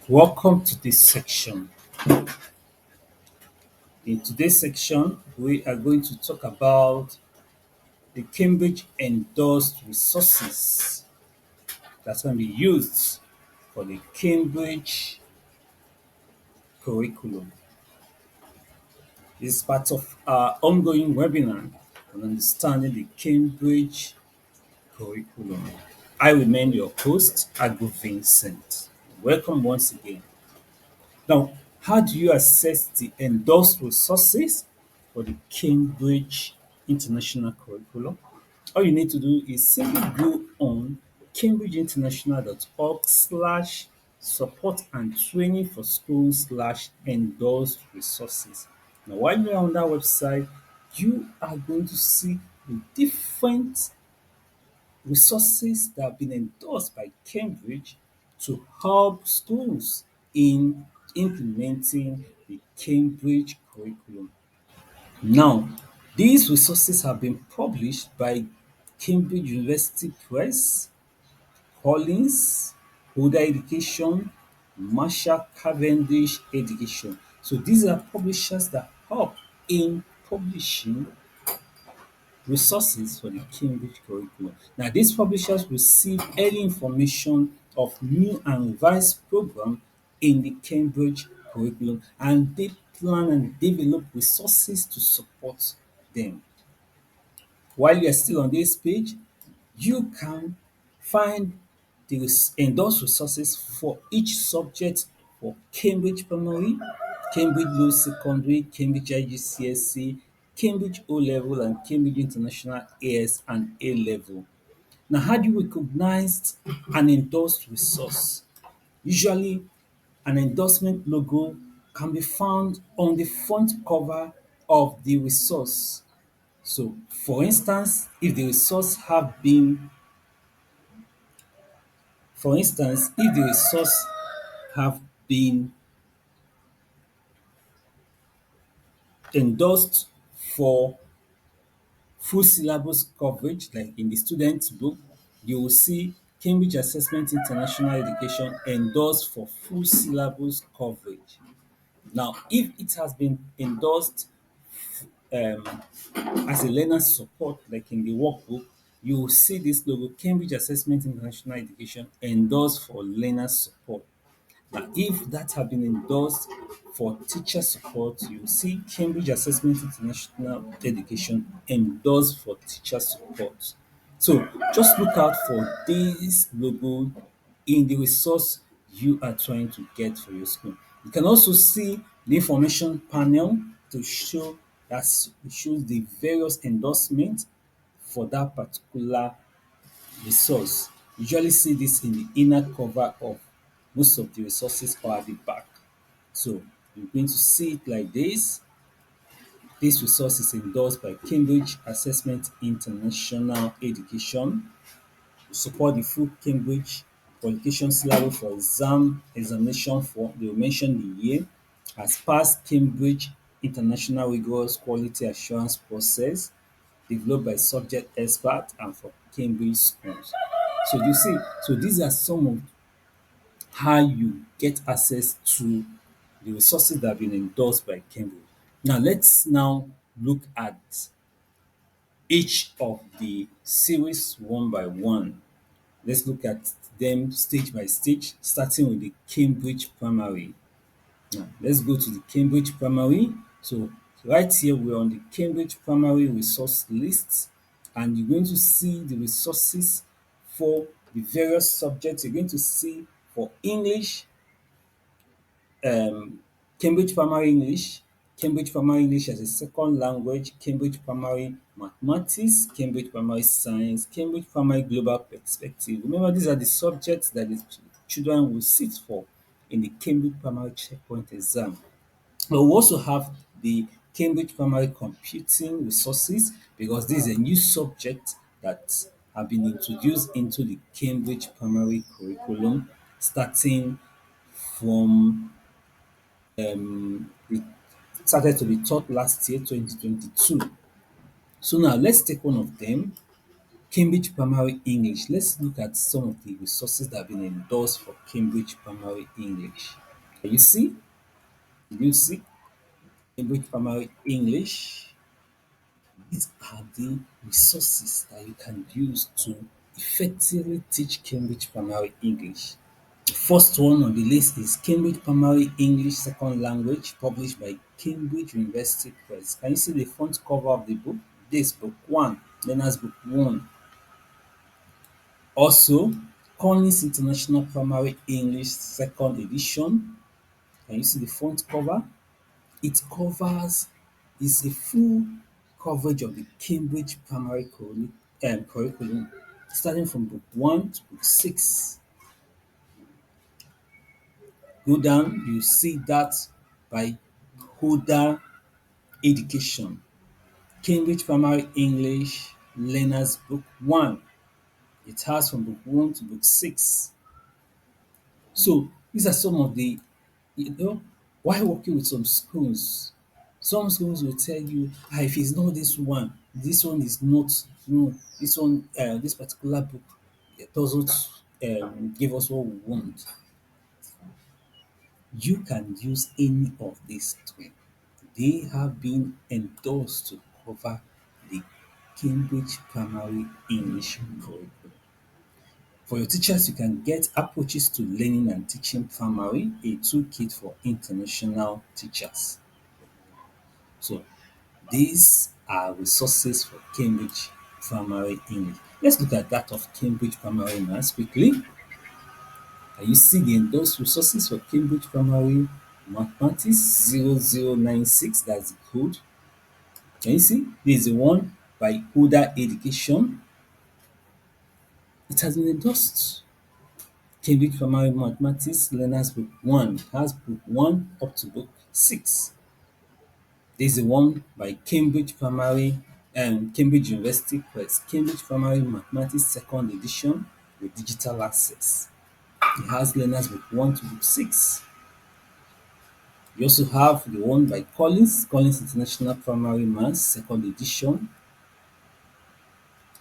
Welcome to this section. In today's section, we are going to talk about the Cambridge endorsed resources that can be used for the Cambridge curriculum. This is part of our ongoing webinar on understanding the Cambridge curriculum. I remain your host, Agu Vincent. Welcome once again. Now, how do you assess the endorsed resources for the Cambridge International Curriculum? All you need to do is simply go on cambridgeinternational.org/support and training for schools/endorsed resources. Now, while you're on that website, you are going to see the different resources that have been endorsed by Cambridge to help schools in implementing the Cambridge curriculum. Now, these resources have been published by Cambridge University Press, Collins, Holder Education, Marshall Cavendish Education. So these are publishers that help in publishing resources for the Cambridge curriculum. Now, these publishers receive early information of new and revised program in the Cambridge curriculum, and they plan and develop resources to support them. While you are still on this page, you can find the endorsed resources for each subject for Cambridge Primary, Cambridge Low Secondary, Cambridge IGCSE, Cambridge O Level, and Cambridge International AS and A Level. Now, how do you recognize an endorsed resource? Usually, an endorsement logo can be found on the front cover of the resource. So, for instance, if the resource have been, for instance, if the resource have been endorsed for full syllabus coverage, like in the student's book, you will see Cambridge Assessment International Education endorsed for full syllabus coverage. Now, if it has been endorsed um, as a learner support, like in the workbook, you will see this logo, Cambridge Assessment International Education endorsed for learner support. Now, if that have been endorsed for teacher support, you will see Cambridge Assessment International Education endorsed for teacher support. So just look out for this logo in the resource you are trying to get for your school. You can also see the information panel to show that shows the various endorsements for that particular resource. You usually see this in the inner cover of most of the resources or at the back. So you're going to see it like this. This resource is endorsed by Cambridge Assessment International Education to support the full Cambridge qualification syllabus for examination for they will mention the year has passed Cambridge International Rigorous Quality Assurance Process developed by subject expert and for Cambridge schools. So you see, so these are some of how you get access to the resources that have been endorsed by Cambridge. Now let's now look at each of the series one by one. Let's look at them stage by stage, starting with the Cambridge Primary. Now, let's go to the Cambridge Primary. So, right here, we're on the Cambridge Primary resource list, and you're going to see the resources for the various subjects. You're going to see for English, um, Cambridge Primary English as a second language, Cambridge Primary Mathematics, Cambridge Primary Science, Cambridge Primary Global Perspective. Remember, these are the subjects that the children will sit for in the Cambridge Primary Checkpoint exam. But we also have the Cambridge Primary Computing Resources because this is a new subject that have been introduced into the Cambridge Primary curriculum starting from it started to be taught last year, 2022. So now let's take one of them. Cambridge Primary English. Let's look at some of the resources that have been endorsed for Cambridge Primary English. Can you see? Did you see Cambridge Primary English? These are the resources that you can use to effectively teach Cambridge Primary English. The first one on the list is Cambridge Primary English Second Language, published by Cambridge University Press. Can you see the front cover of the book? This book one, Learner's Book 1. Also, Collins International Primary English Second Edition. Can you see the front cover? It covers is a full coverage of the Cambridge primary curriculum, starting from book 1 to book 6. Go down, you see that by Holder Education. Cambridge Primary English Learners Book 1. It has from book 1 to book 6. So these are some of the, while working with some schools will tell you, if it's not this one is not, no, this one, this particular book doesn't give us what we want. You can use any of these three. They have been endorsed to cover the Cambridge Primary English curriculum. For your teachers, you can get Approaches to Learning and Teaching Primary, a toolkit for international teachers. So these are resources for Cambridge Primary English. Let's look at that of Cambridge Primary Maths quickly. Can you see the endorsed resources for Cambridge Primary Mathematics 0096? That's the code. Can you see? This is the one by Huda Education. It has been endorsed. Cambridge Primary Mathematics Learners Book 1 has book 1 up to book 6. This is the one by Cambridge Primary and Cambridge University Press, Cambridge Primary Mathematics Second Edition with digital access. It has Learners Book 1 to book 6. You also have the one by Collins International Primary Maths Second Edition.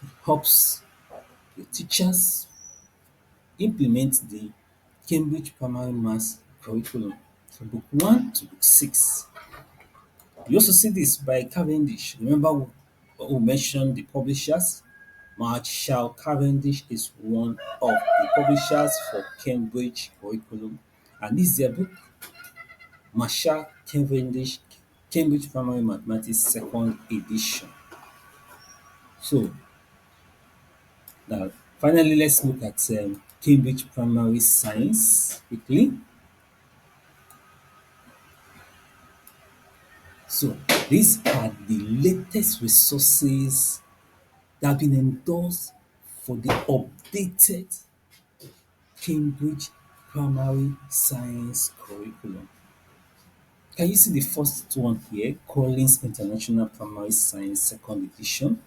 It helps your teachers implement the Cambridge Primary Maths curriculum from book 1 to book 6. You also see this by Cavendish. Remember we mentioned the publishers? Marshall Cavendish is one of the publishers for Cambridge curriculum. And this is their book, Marshall Cavendish, Cambridge Primary Mathematics Second Edition. So, now finally let's look at Cambridge Primary Science quickly. So, these are the latest resources that have been endorsed for the updated Cambridge Primary Science curriculum. Can you see the first one here? Collins International Primary Science Second Edition.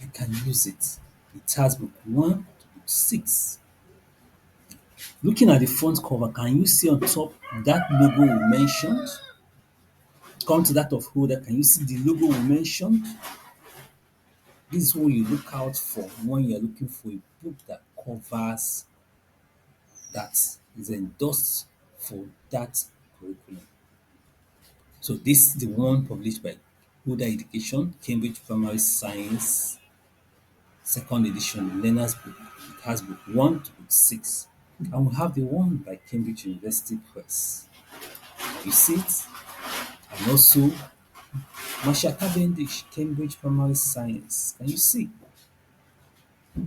You can use it. It has book 1 to book 6. Looking at the front cover, can you see on top that logo we mentioned? Come to that of Holder. Can you see the logo we mentioned? This is what you look out for when you're looking for a book that covers, that is endorsed for that curriculum. So this is the one published by Huda Education, Cambridge Primary Science Second Edition Learner's Book. It has book 1 to book 6. And we have the one by Cambridge University Press. You see it? And also Marshall Cavendish, Cambridge Primary Science. Can you see?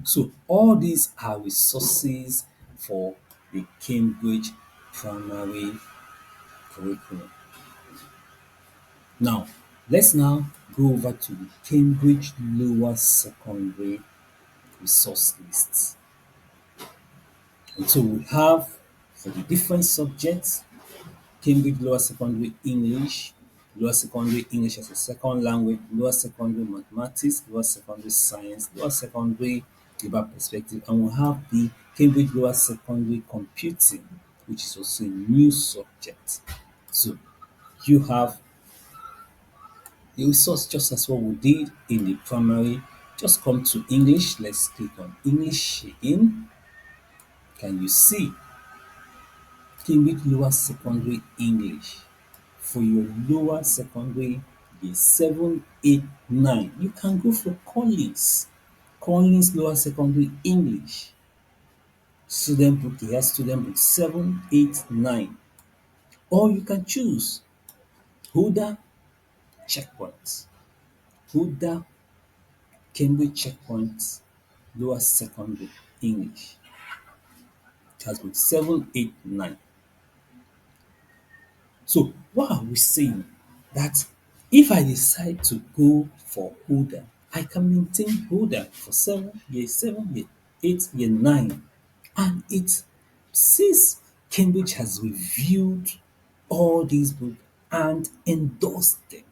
So all these are resources for the Cambridge Primary curriculum. Now, let's now go over to the Cambridge Lower Secondary resource lists. And so we have, for the different subjects, Cambridge Lower Secondary English, Lower Secondary English as a Second Language, Lower Secondary Mathematics, Lower Secondary Science, Lower Secondary Global Perspective, and we have the Cambridge Lower Secondary Computing, which is also a new subject. So you have the resource just as what we did in the primary Just come to English. Let's click on English again. Can you see Cambridge Lower Secondary English? For your lower secondary, the 7, 8, 9, you can go for Collins. Collins Lower Secondary English. Student book here, student book 7, 8, 9. Or you can choose Huda Checkpoint. Huda Cambridge Checkpoint Lower Secondary English. It has book 7, 8, 9. So what are we saying? That if I decide to go for Huda, I can maintain Huda for 7, year 8, year 9. And it since Cambridge has reviewed all these books and endorsed them,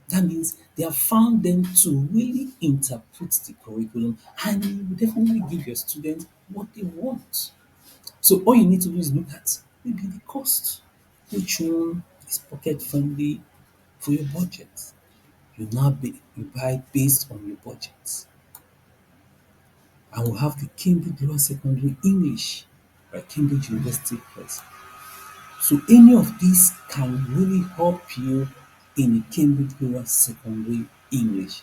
that means they have found them to really interpret the curriculum and it will definitely give your students what they want. So all you need to do is look at maybe the cost. Which one is pocket friendly for your budget? You buy based on your budget. And we have the Cambridge Lower Secondary English by Cambridge University Press. So any of these can really help you in the Cambridge Lower Secondary English.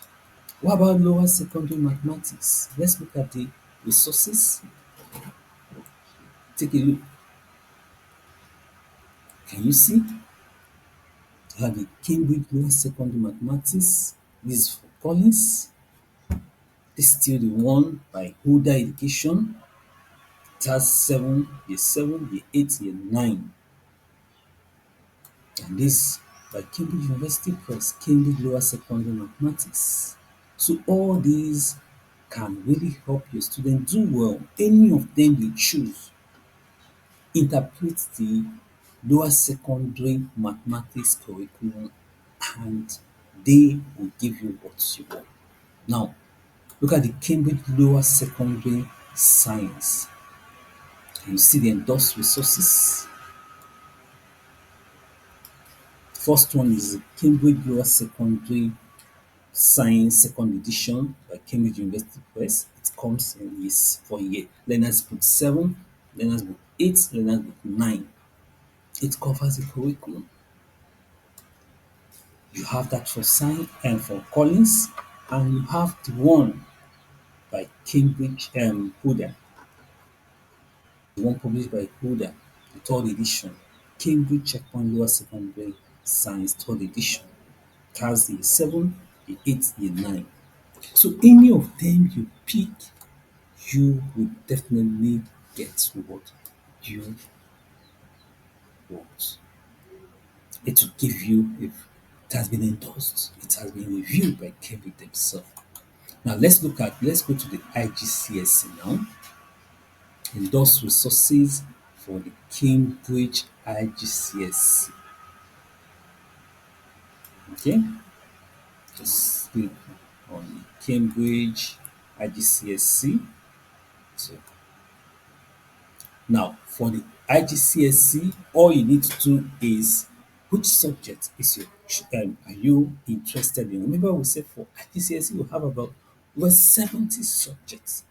What about lower secondary mathematics? Let's look at the resources. Take a look. Can you see? You have the Cambridge Lower Secondary Mathematics. This is for Collins. This is still the one by Huda Education. It has 7, year 8, year 9. And this by Cambridge University Press, Cambridge Lower Secondary Mathematics. So all these can really help your student do well. Any of them you choose, interpret the lower secondary mathematics curriculum and they will give you what you want. Now, look at the Cambridge Lower Secondary Science. You see the endorsed resources. First one is the Cambridge Lower Secondary Science Second Edition by Cambridge University Press. It comes in this for year Learners Book 7, Learners Book 8, Learners Book 9. It covers the curriculum. You have that for science and for Collins, and you have the one by Cambridge Huda, the one published by Huda, the third edition, Cambridge Checkpoint Lower Secondary Science third edition. It has the 7, the 8, the 9. So any of them you pick, you will definitely get what you want. It will give you, if it has been endorsed, it has been reviewed by Cambridge themselves. Now let's go to the IGCSE now. Endorsed resources for the Cambridge IGCSE. Okay, just click on Cambridge IGCSE. So now for the IGCSE, all you need to do is which subject is your are you interested in? Remember, we said for IGCSE you have about over 70 subjects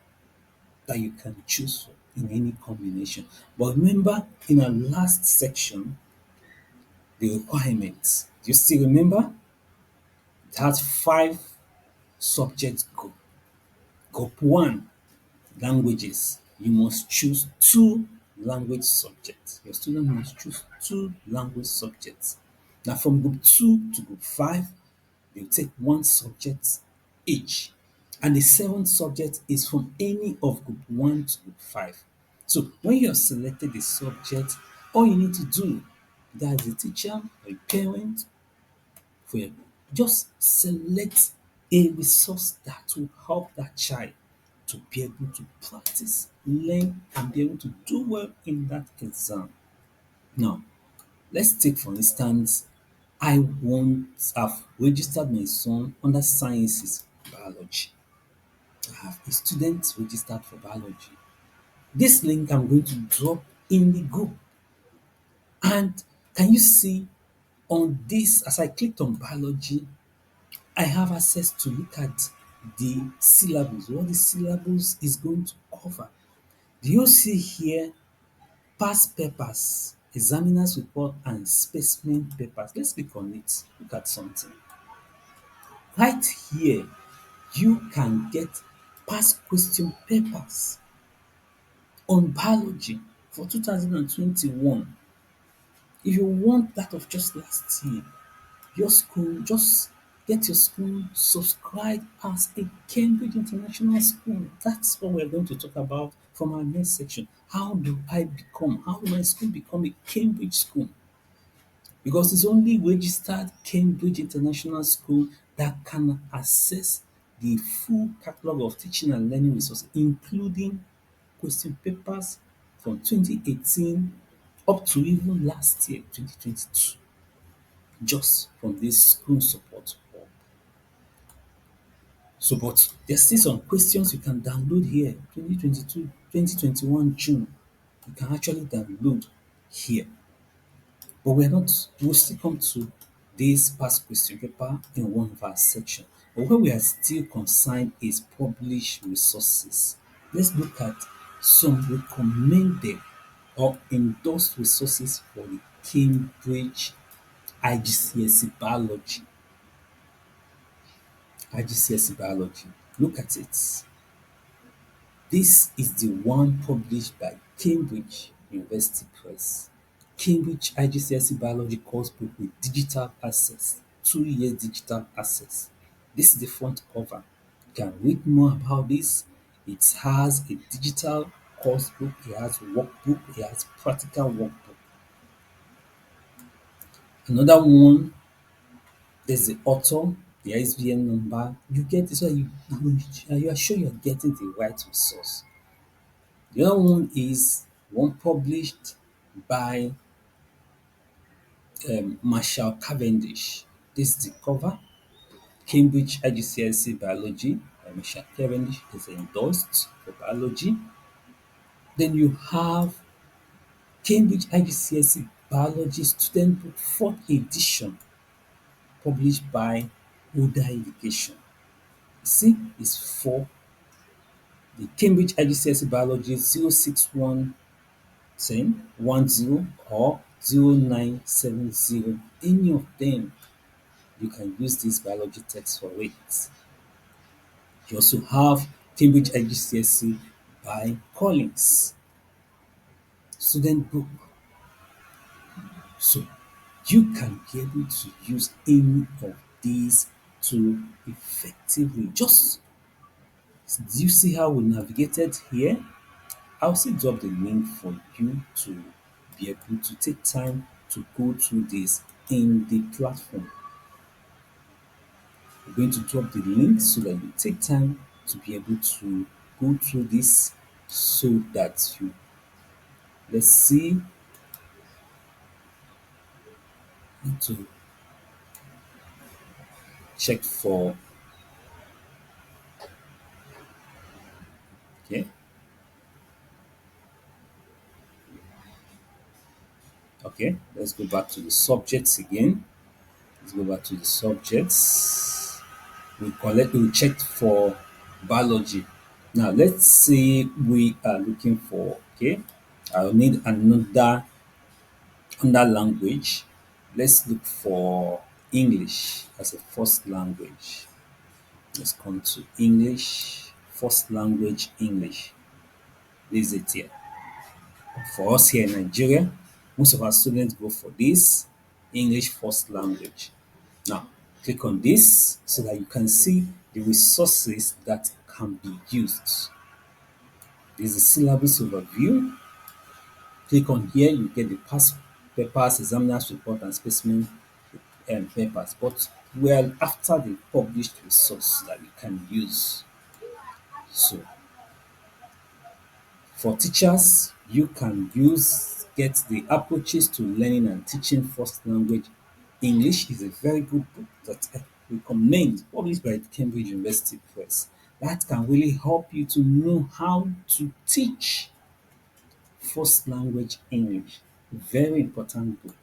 that you can choose for in any combination. But remember, in our last section, the requirements. Do you still remember? It has 5 subject group. Group 1, languages. You must choose 2 language subjects. Your student must choose 2 language subjects. Now from group 2 to group 5, they take 1 subject each. And the 7th subject is from any of group 1 to group 5. So when you have selected the subject, all you need to do, that is a teacher or a parent, for your, just select a resource that will help that child to be able to practice, learn, and be able to do well in that exam. Now, let's take for instance, I've registered my son under sciences biology. I have a student registered for biology. This link I'm going to drop in the group. And can you see on this, as I clicked on biology, I have access to look at the syllabus, what the syllabus is going to cover. Do you see here past papers, examiner's report, and specimen papers? Let's click on it. Look at something. Right here, you can get past question papers on biology for 2021. If you want that of just last year, your school, just get your school subscribed as a Cambridge International School. That's what we're going to talk about from our next section. How do my school become a Cambridge school? Because it's only registered Cambridge International School that can access the full catalog of teaching and learning resources, including question papers from 2018 up to even last year, 2022, just from this school support hub. So, but there's still some questions you can download here, 2022, 2021 June. You can actually download here. But we'll still come to this past question paper in one of our section. But where we are still concerned is published resources. Let's look at some recommended or endorsed resources for the Cambridge IGCSE biology. IGCSE biology. Look at it. This is the one published by Cambridge University Press. Cambridge IGCSE Biology course book with digital access, 2 years digital access. This is the front cover. You can read more about this. It has a digital course book, it has workbook, it has practical workbook. Another one, there's the author, the ISBN number. You get this, so you are sure you're getting the right resource. The other one is one published by Marshall Cavendish. This is the cover. Cambridge IGCSE Biology by Marshall Cavendish is endorsed for biology. Then you have Cambridge IGCSE Biology Student Book 4th edition published by Oda Education. See, it's for the Cambridge IGCSE Biology 061 10 10 or 0970. Any of them, you can use this biology text for it. You also have Cambridge IGCSE by Collins, student book. So you can be able to use any of these to effectively just, do you see how we navigated here? I'll still drop the link for you to be able to take time to go through this in the platform. We're going to drop the link so that you take time to be able to go through this so that you, let's see, need to check for, okay, okay, let's go back to the subjects again. Let's go back to the subjects. We checked for biology. Now let's say we are looking for, okay, I'll need another language. Let's look for English as a first language. Let's come to English, first language English. This is it here. For us here in Nigeria, most of our students go for this English first language. Now, click on this so that you can see the resources that can be used. This is the syllabus overview. Click on here, you get the past papers, examiner's report, and specimen papers. But well, after the published resource that you can use. So for teachers, you can get the approaches to learning and teaching first language English is a very good book that I recommend, published by Cambridge University Press. That can really help you to know how to teach first language English. Very important book.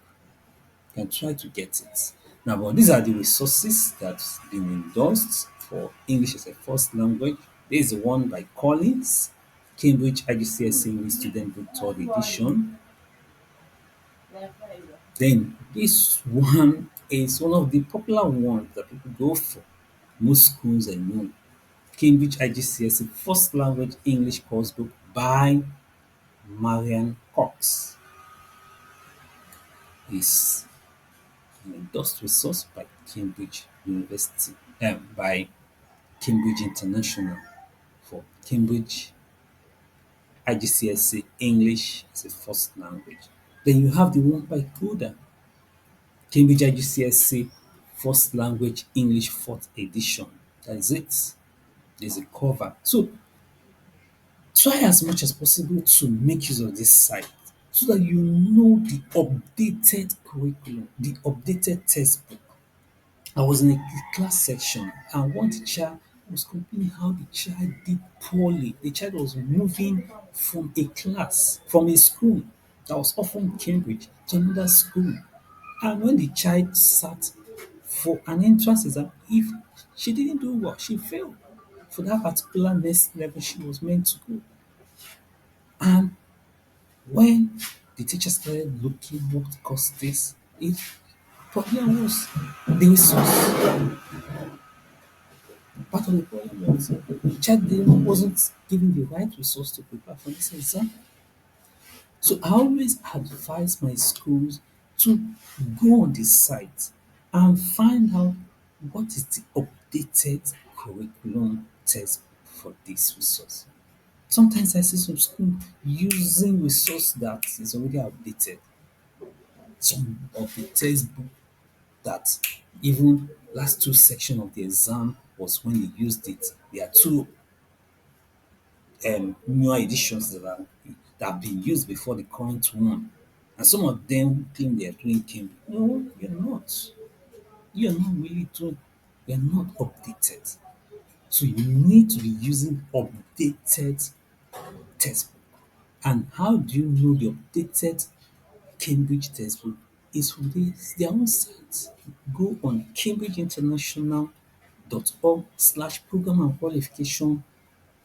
You can try to get it. Now, but these are the resources that's been endorsed for English as a first language. There is one by Collins, Cambridge IGCSE English Student Book Third Edition. Then this one is one of the popular ones that people go for. Most schools I know. Cambridge IGCSE First Language English Course Book by Marian Cox is an endorsed resource by Cambridge University, by Cambridge International for Cambridge IGCSE English as a first language. Then you have the one by Coda, Cambridge IGCSE First Language English Fourth Edition. That is it. There's a cover. So try as much as possible to make use of this site so that you know the updated curriculum, the updated textbook. I was in a class section and one teacher was complaining how the child did poorly. The child was moving from a class, from a school that was often Cambridge to another school. And when the child sat for an entrance exam, if she didn't do well, she failed for that particular next level she was meant to go. And when the teacher started looking what caused this, it problem was the resource. Part of the problem was the child wasn't given the right resource to prepare for this exam. So I always advise my schools to go on the site and find out what is the updated curriculum textbook for this resource. Sometimes I see some school using resource that is already outdated. Some of the textbook that even last two section of the exam was when they used it. There are two newer editions that have been used before the current one. And some of them claim they are doing Cambridge. No, you're not. You're not really doing, you're not updated. So you need to be using updated textbook. And how do you know the updated Cambridge textbook? Is from their own site. Go on cambridgeinternational.org/program and qualification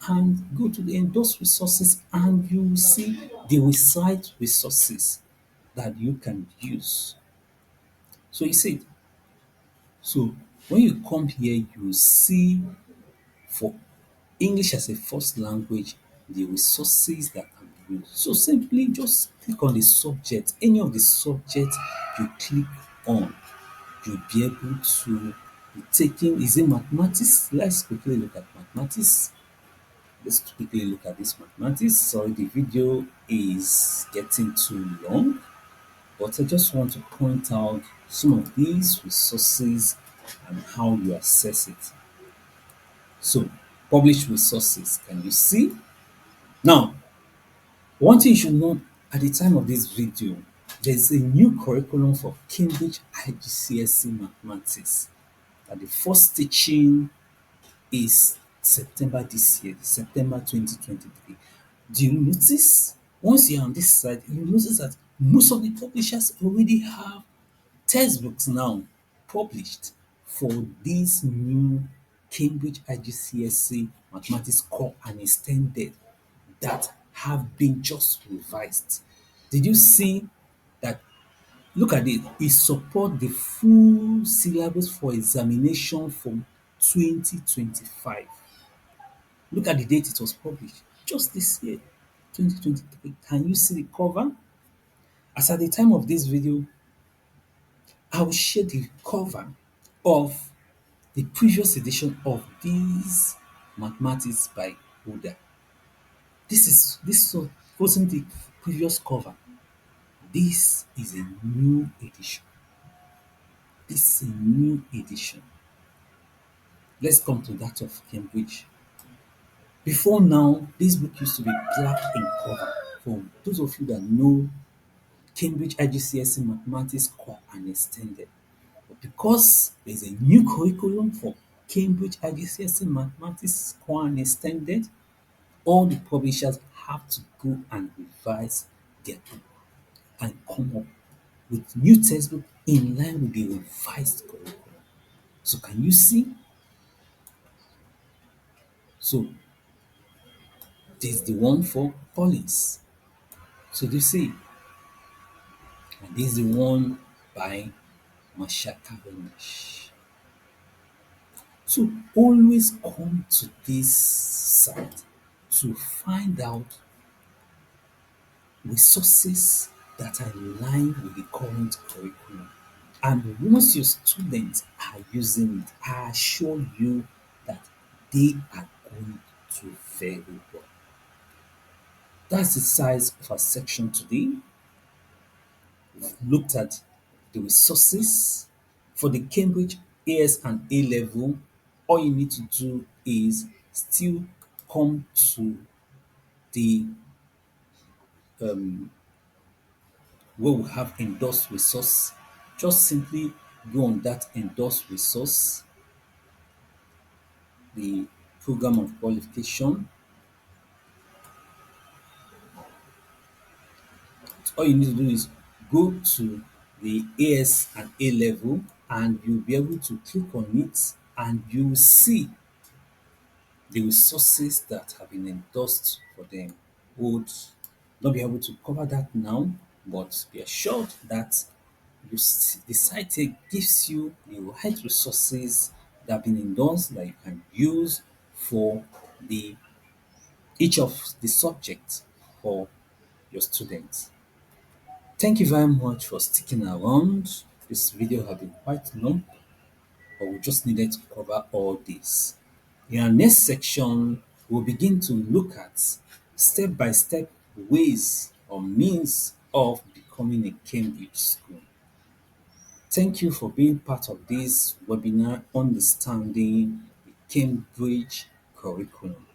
and go to the endorsed resources and you will see the recite resources that you can use. So you see, so when you come here, you see for English as a first language, the resources that can be used. So simply just click on the subject, any of the subjects you click on, you'll be able to be taking, is it mathematics? Let's quickly look at mathematics. Let's quickly look at this mathematics. Sorry, the video is getting too long, but I just want to point out some of these resources and how you access it. So, published resources, can you see? Now, one thing you should know at the time of this video, there's a new curriculum for Cambridge IGCSE Mathematics. That the first teaching is September this year, September 2023. Do you notice? Once you're on this side, you notice that most of the publishers already have textbooks now published for this new Cambridge IGCSE Mathematics Core and Extended that have been just revised. Did you see that? Look at it. It support the full syllabus for examination from 2025. Look at the date it was published. Just this year, 2023. Can you see the cover? As at the time of this video, I will share the cover of the previous edition of this mathematics by Huda. Wasn't the previous cover. This is a new edition. This is a new edition. Let's come to that of Cambridge. Before now, this book used to be black in cover. For those of you that know Cambridge IGCSE Mathematics Core and Extended. But because there's a new curriculum for Cambridge IGCSE Mathematics Core and Extended, all the publishers have to go and revise their book and come up with new textbook in line with the revised curriculum. So can you see? So this is the one for Collins. So they say, and this is the one by Masha Cavendish. So always come to this site to find out resources that are in line with the current curriculum. And once your students are using it, I assure you that they are going to very well. That's the size of our section today. We've looked at the resources for the Cambridge AS and A level. All you need to do is still come to the where we have endorsed resource. Just simply go on that endorsed resource, the program of qualification. All you need to do is go to the AS and A level and you'll be able to click on it and you'll see the resources that have been endorsed for them. Would not be able to cover that now, but be assured that the site here gives you the right resources that have been endorsed that you can use for the each of the subjects for your students. Thank you very much for sticking around. This video has been quite long, but we just needed to cover all this. In our next section, we'll begin to look at step-by-step ways or means of becoming a Cambridge school. Thank you for being part of this webinar, Understanding the Cambridge Curriculum.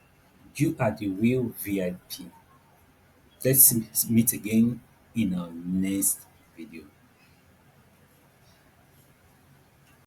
You are the real VIP. Let's meet again in our next video.